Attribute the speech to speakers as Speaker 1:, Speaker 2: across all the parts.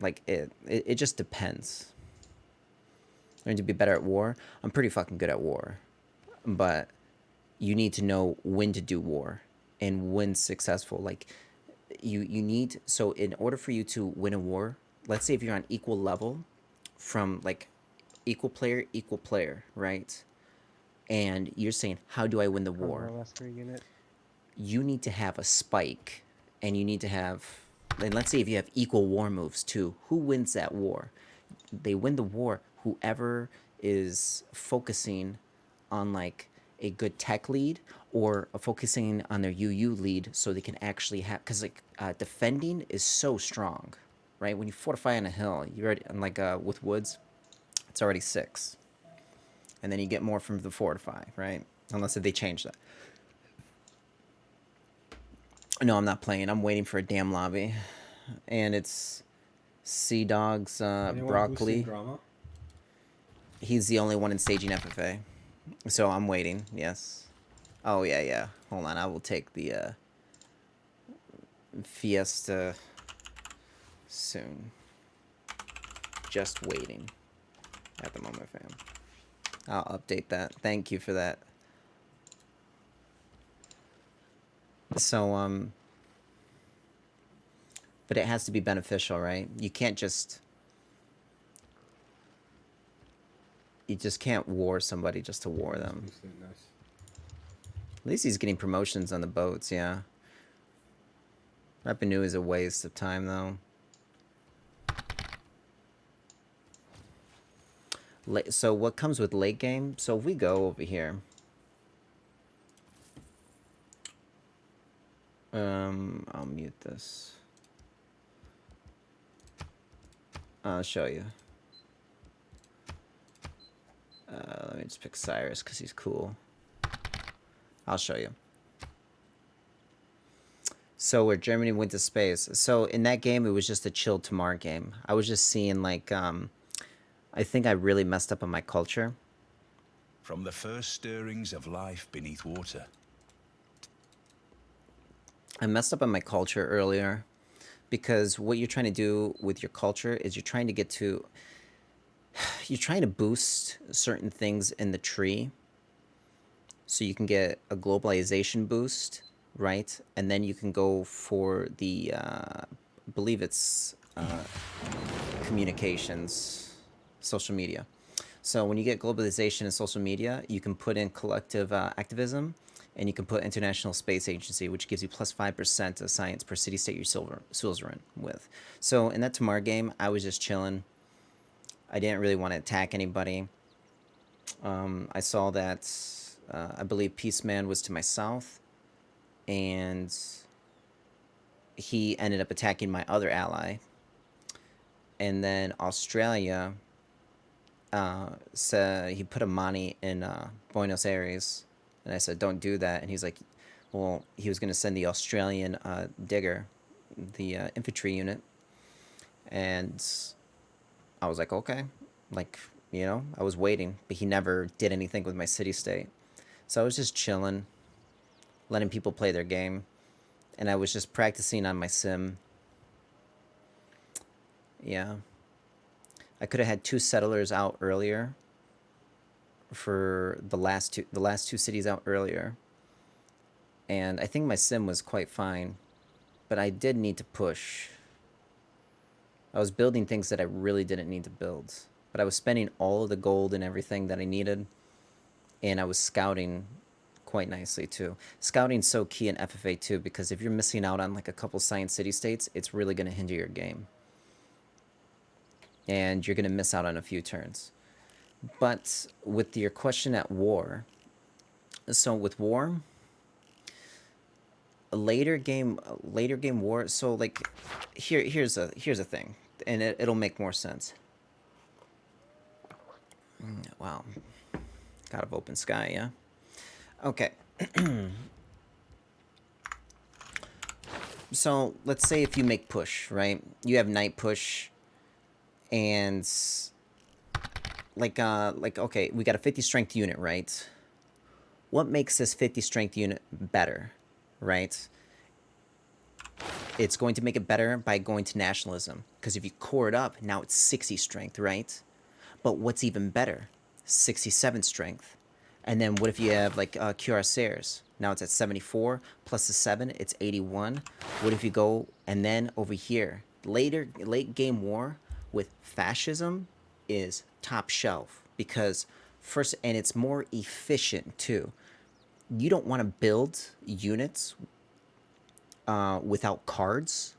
Speaker 1: like it just depends. Learn to be better at war. I'm pretty fucking good at war, but you need to know when to do war and when successful. Like you need, so in order for you to win a war, let's say if you're on equal level from like equal player, right? And you're saying, how do I win the war?
Speaker 2: Unit.
Speaker 1: You need to have a spike, and you need to have, and let's say if you have equal war moves too, who wins that war? They win the war whoever is focusing on like a good tech lead, or focusing on their UU lead, so they can actually have, because like defending is so strong, right? When you fortify on a hill, you already, and like with woods, it's already 6, and then you get more from the fortify, right? Unless if they change that. No, I'm not playing. I'm waiting for a damn lobby, and it's Sea Dog's broccoli.
Speaker 3: Drama?
Speaker 1: He's the only one in staging FFA, so I'm waiting. Yes. Oh yeah. Hold on, I will take the Fiesta soon. Just waiting at the moment, fam. I'll update that. Thank you for that. So, but it has to be beneficial, right? You can't just, you just can't war somebody just to war them.
Speaker 3: Nice.
Speaker 1: At least he's getting promotions on the boats, yeah. Revenue is a waste of time, though. So what comes with late game? So if we go over here, I'll mute this. I'll show you. Let me just pick Cyrus because he's cool. I'll show you. So where Germany went to space. So in that game, it was just a chill Tamar game. I was just seeing like, I think I really messed up on my culture.
Speaker 4: From the first stirrings of life beneath water.
Speaker 1: I messed up on my culture earlier, because what you're trying to do with your culture is you're trying to boost certain things in the tree so you can get a globalization boost, right? And then you can go for the, I believe it's communications, social media. So when you get globalization and social media, you can put in collective activism, and you can put International Space Agency, which gives you plus 5% of science per city-state you're silvering with. So in that Tamar game, I was just chilling. I didn't really want to attack anybody. I saw that, I believe Peaceman was to my south, and he ended up attacking my other ally. And then Australia, said he put a Mani in Buenos Aires. And I said, don't do that. And he's like, well, he was going to send the Australian digger, the infantry unit. And I was like, okay. Like, you know, I was waiting. But he never did anything with my city-state. So I was just chilling, letting people play their game. And I was just practicing on my sim. Yeah. I could have had 2 settlers out earlier. For the last two cities out earlier, and I think my sim was quite fine, but I did need to push. I was building things that I really didn't need to build, but I was spending all of the gold and everything that I needed, and I was scouting quite nicely too. Scouting's so key in FFA too, because if you're missing out on like a couple science city states, it's really going to hinder your game, and you're going to miss out on a few turns. But with your question at war, so with war, a later game war. So like, here's a thing, and it'll make more sense. Wow, God of open sky, yeah. Okay. So let's say if you make push, right? You have night push, and like okay, we got a 50 strength unit, right? What makes this 50 strength unit better, right? It's going to make it better by going to nationalism. Because if you core it up, now it's 60 strength, right? But what's even better? 67 strength. And then what if you have like cuirassiers? Now it's at 74 plus the 7, it's 81. What if you go and then over here, late game war with fascism is top shelf because first, and it's more efficient too. You don't want to build units without cards,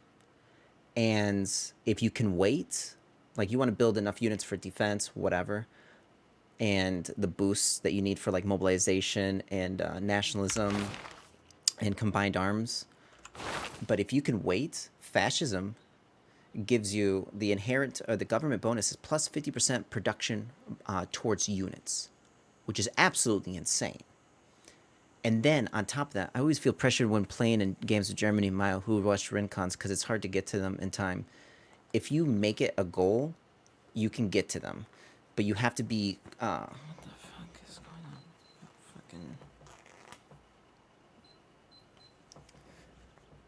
Speaker 1: and if you can wait, like you want to build enough units for defense, whatever, and the boosts that you need for like mobilization and nationalism and combined arms. But if you can wait, fascism gives you the inherent or the government bonus is plus 50% production towards units, which is absolutely insane. And then on top of that, I always feel pressured when playing in games with Germany, Mile, who rush Rincons, because it's hard to get to them in time. If you make it a goal, you can get to them, but you have to be. What the fuck is going on? Fucking.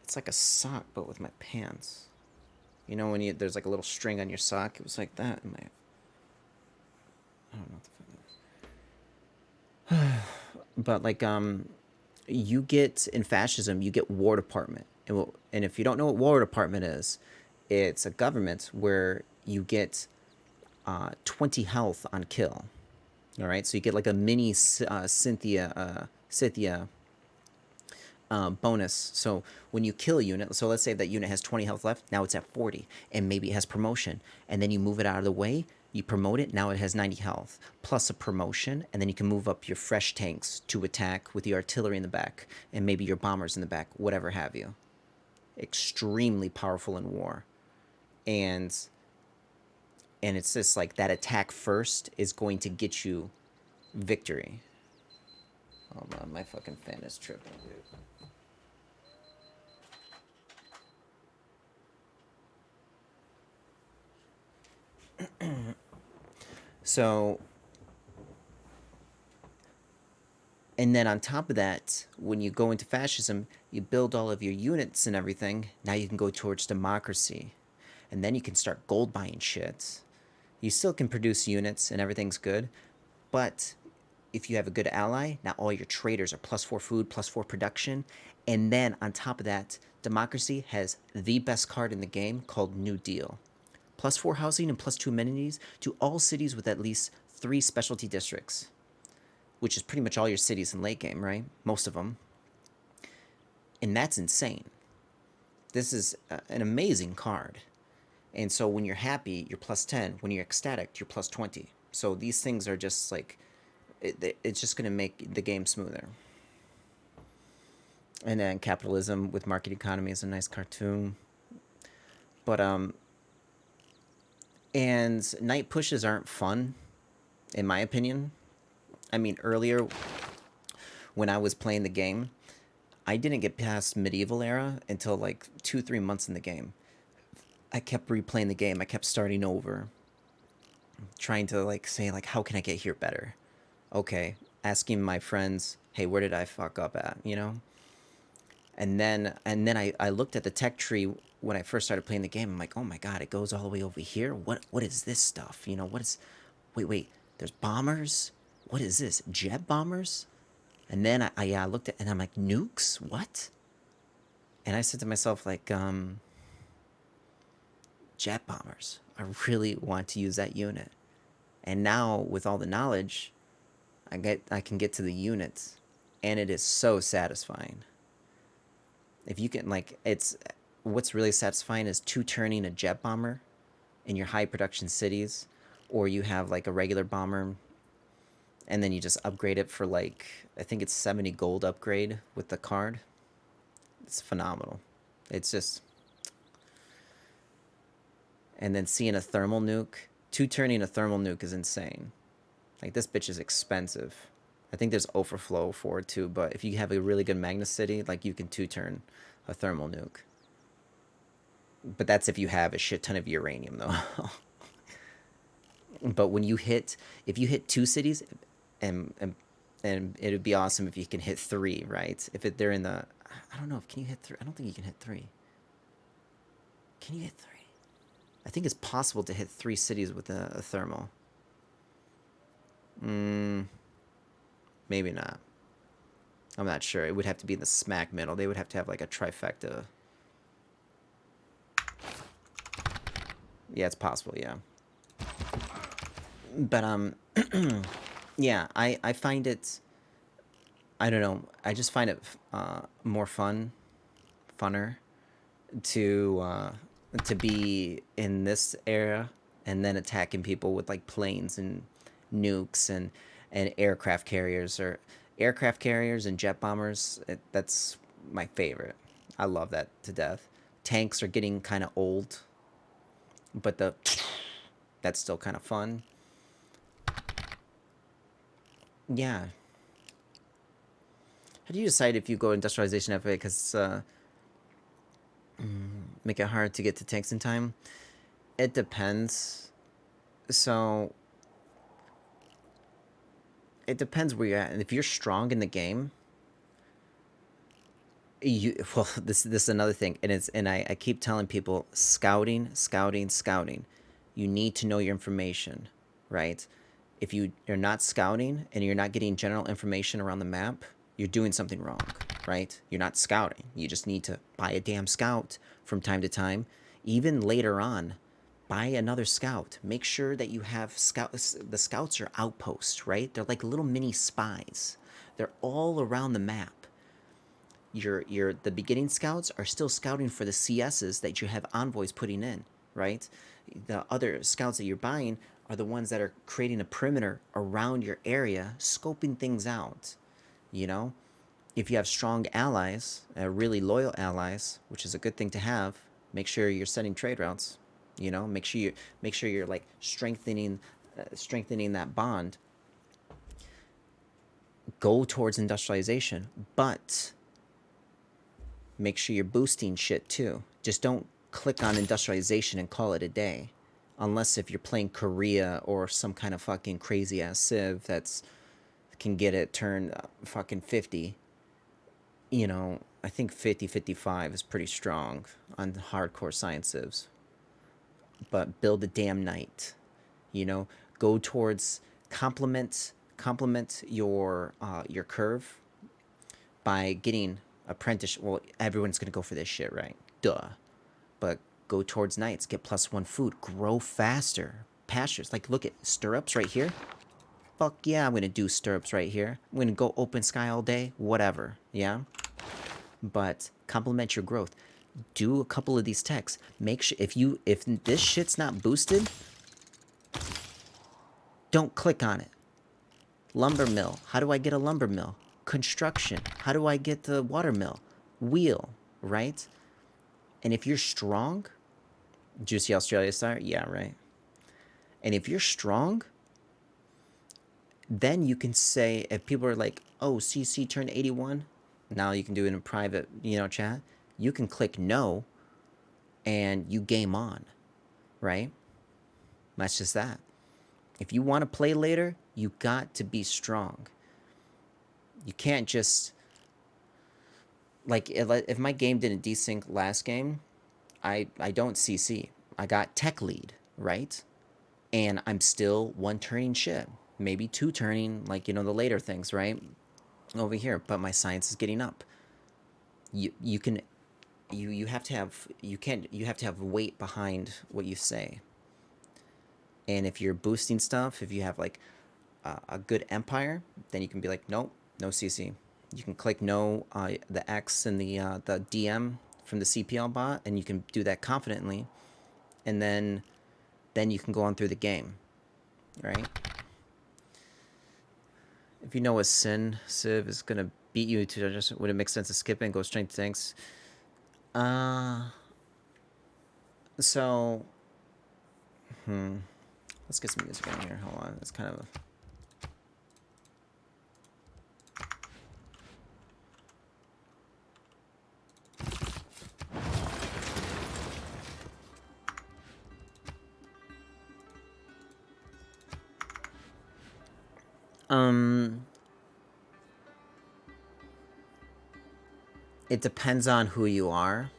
Speaker 1: It's like a sock, but with my pants. You know when there's like a little string on your sock? It was like that in my. I don't know what the fuck. But like you get in fascism, you get War Department, and if you don't know what War Department is, it's a government where you get 20 health on kill. All right, so you get like a mini Cynthia bonus. So when you kill a unit, so let's say that unit has 20 health left, now it's at 40, and maybe it has promotion, and then you move it out of the way, you promote it, now it has 90 health, plus a promotion, and then you can move up your fresh tanks to attack with the artillery in the back, and maybe your bombers in the back, whatever have you. Extremely powerful in war. And it's just like that attack first is going to get you victory. Hold on, my fucking fan is tripping, dude. So, and then on top of that, when you go into fascism, you build all of your units and everything. Now you can go towards democracy. And then you can start gold buying shit. You still can produce units and everything's good. But if you have a good ally, now all your traders are +4 food, +4 production. And then on top of that, democracy has the best card in the game called New Deal. +4 housing and +2 amenities to all cities with at least 3 specialty districts, which is pretty much all your cities in late game, right? Most of them. And that's insane. This is an amazing card. And so when you're happy, you're +10. When you're ecstatic, you're +20. So these things are just like, it's just going to make the game smoother. And then capitalism with market economy is a nice cartoon. But, and night pushes aren't fun, in my opinion. I mean, earlier when I was playing the game, I didn't get past medieval era until like 2-3 months in the game. I kept replaying the game. I kept starting over, trying to like say like, how can I get here better? Okay, asking my friends, hey, where did I fuck up at? You know. And then I looked at the tech tree when I first started playing the game. I'm like, oh my god, it goes all the way over here. What is this stuff? You know, what is? Wait, there's bombers. What is this? Jet bombers? And then I looked at and I'm like, nukes? What? And I said to myself like, jet bombers. I really want to use that unit. And now with all the knowledge, I can get to the units, and it is so satisfying. If you can like, it's what's really satisfying is 2-turning a jet bomber in your high production cities, or you have like a regular bomber, and then you just upgrade it for like, I think it's 70 gold upgrade with the card. It's phenomenal. It's just, and then seeing a thermal nuke, 2-turning a thermal nuke is insane. Like this bitch is expensive. I think there's overflow for it too, but if you have a really good Magna City, like you can 2-turn a thermal nuke. But that's if you have a shit ton of uranium though. But when you hit, if you hit 2 cities, and it'd be awesome if you can hit 3, right? If they're in the, I don't know, can you hit 3? I don't think you can hit 3. Can you hit 3? I think it's possible to hit 3 cities with a thermal. Maybe not. I'm not sure. It would have to be in the smack middle. They would have to have like a trifecta. Yeah, it's possible, yeah. But yeah, I find it, I don't know, I just find it more funner to be in this era and then attacking people with like planes and nukes and aircraft carriers and jet bombers. That's my favorite. I love that to death. Tanks are getting kind of old, but that's still kind of fun. Yeah. How do you decide if you go industrialization FA because make it hard to get to tanks in time? It depends. So it depends where you're at, and if you're strong in the game, well, this is another thing, and I keep telling people, scouting. You need to know your information, right? If you're not scouting and you're not getting general information around the map, you're doing something wrong, right? You're not scouting. You just need to buy a damn scout from time to time. Even later on, buy another scout. Make sure that you have scouts. The scouts are outposts, right? They're like little mini spies. They're all around the map. The beginning scouts are still scouting for the CSs that you have envoys putting in, right? The other scouts that you're buying are the ones that are creating a perimeter around your area, scoping things out. You know, if you have strong allies, really loyal allies, which is a good thing to have, make sure you're setting trade routes. You know, make sure you're like strengthening that bond. Go towards industrialization, but make sure you're boosting shit too. Just don't click on industrialization and call it a day. Unless if you're playing Korea or some kind of fucking crazy ass civ that's can get it turned fucking 50. You know, I think 50-55 is pretty strong on hardcore science civs. But build a damn knight. You know, go towards complement your curve by getting apprentice. Well, everyone's gonna go for this shit, right? Duh. But go towards knights, get +1 food, grow faster. Pastures, like look at stirrups right here. Fuck yeah, I'm gonna do stirrups right here. I'm gonna go open sky all day, whatever, yeah? But complement your growth. Do a couple of these techs. Make sure if this shit's not boosted, don't click on it. Lumber mill. How do I get a lumber mill? Construction. How do I get the water mill? Wheel, right? And if you're strong, Juicy Australia Star, yeah, right. And if you're strong, then you can say, if people are like, oh, CC turned 81, now you can do it in private, chat. You can click no, and you game on, right? That's just that. If you want to play later, you got to be strong. You can't just, like, if my game didn't desync last game, I don't CC. I got tech lead, right? And I'm still 1 turning shit. Maybe 2 turning, like, the later things, right? Over here, but my science is getting up. You have to have weight behind what you say. And if you're boosting stuff, if you have like a good empire, then you can be like, nope, no CC. You can click no, the X and the DM from the CPL bot, and you can do that confidently, and then you can go on through the game, right? If you know a civ is gonna beat you to just, would it make sense to skip it and go straight to tanks? So, let's get some music on here. Hold on, it's kind of it depends on who you are.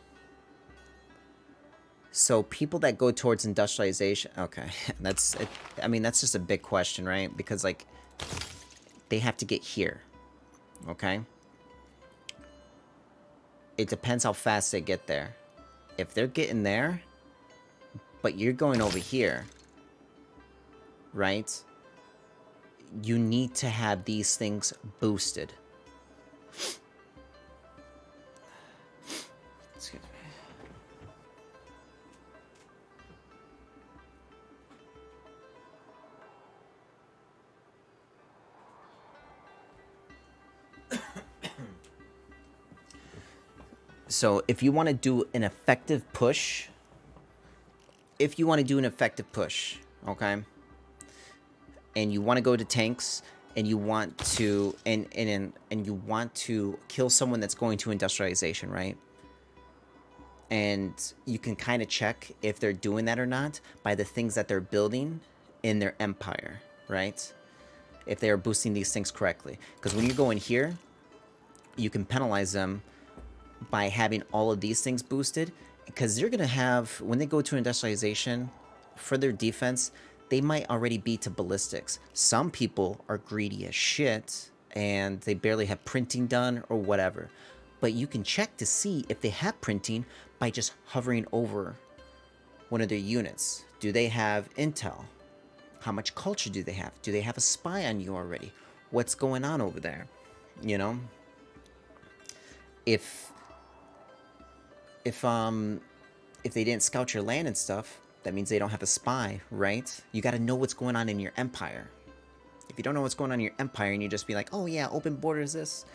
Speaker 1: So people that go towards industrialization, okay, that's, I mean, that's just a big question, right? Because, like, they have to get here, okay? It depends how fast they get there. If they're getting there, but you're going over here, right? You need to have these things boosted. Excuse me. So if you want to do an effective push, okay, and you want to go to tanks, and you want to and you want to kill someone that's going to industrialization, right? And you can kind of check if they're doing that or not by the things that they're building in their empire, right? If they are boosting these things correctly. Because when you go in here, you can penalize them by having all of these things boosted, because they're going to have, when they go to industrialization, for their defense, they might already be to ballistics. Some people are greedy as shit, and they barely have printing done or whatever. But you can check to see if they have printing by just hovering over one of their units. Do they have intel? How much culture do they have? Do they have a spy on you already? What's going on over there? You know? If they didn't scout your land and stuff, that means they don't have a spy, right? You got to know what's going on in your empire. If you don't know what's going on in your empire and you just be like, oh yeah, open borders this,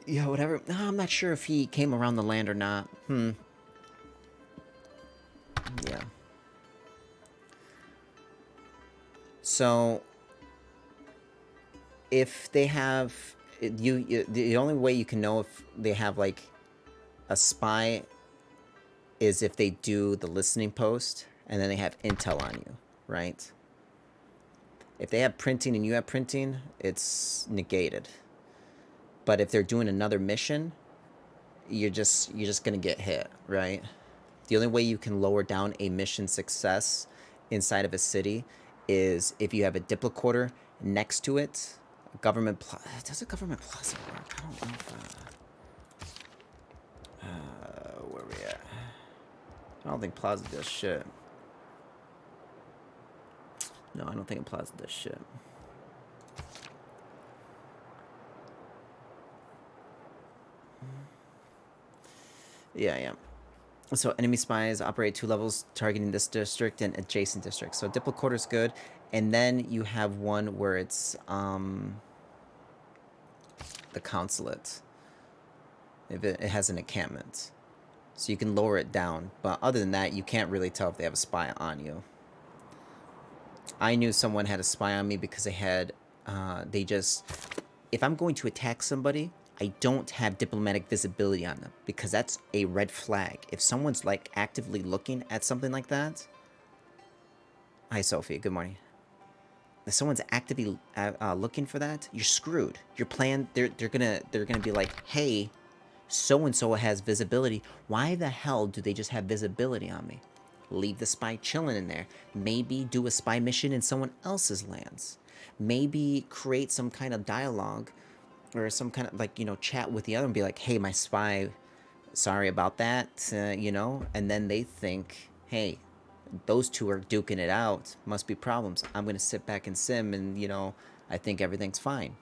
Speaker 1: yeah, whatever. No, I'm not sure if he came around the land or not. Yeah. So if they have the only way you can know if they have like a spy is if they do the listening post and then they have intel on you, right? If they have printing and you have printing, it's negated. But if they're doing another mission, you're just gonna get hit, right? The only way you can lower down a mission success inside of a city is if you have a diplocorder next to it. Government does a government plaza work? I don't know if where are we at? I don't think plaza does shit. No, I don't think plaza does shit. Yeah. So enemy spies operate 2 levels targeting this district and adjacent districts. So diplocorder is good, and then you have one where it's the consulate. If it has an encampment, so you can lower it down. But other than that, you can't really tell if they have a spy on you. I knew someone had a spy on me because they had if I'm going to attack somebody, I don't have diplomatic visibility on them, because that's a red flag. If someone's like actively looking at something like that. Hi Sophie, good morning. If someone's actively looking for that, you're screwed. Your plan, they're gonna be like, hey, so and so has visibility. Why the hell do they just have visibility on me? Leave the spy chilling in there. Maybe do a spy mission in someone else's lands. Maybe create some kind of dialogue or some kind of, like, you know, chat with the other and be like, hey, my spy, sorry about that, you know? And then they think, hey, those two are duking it out. Must be problems. I'm going to sit back and sim and, you know, I think everything's fine.